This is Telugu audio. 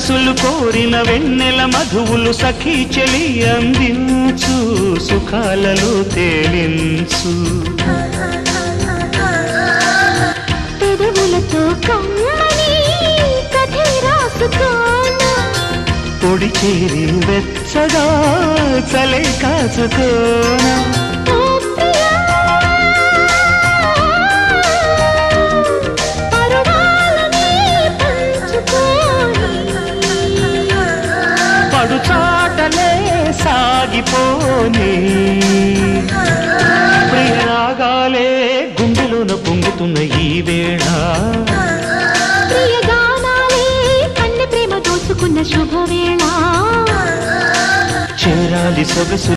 సొగసులు కోరిన వెన్నెల మధువులు సఖీ చెలి అందించు సుఖాలలో తేలించు పెదవులతో కమ్మని కథే రాసుకోనా పొడి చేరి వెచ్చగా చలే కాచుకోనా పడుచాటలే సాగిపోని ప్రియరాగాలే గుండెలోన పొంగుతున్న ఈ వేళ ప్రియగానాలే కన్నె ప్రేమ దోచుకున్న శుభవేళ చేరాలి సొగసు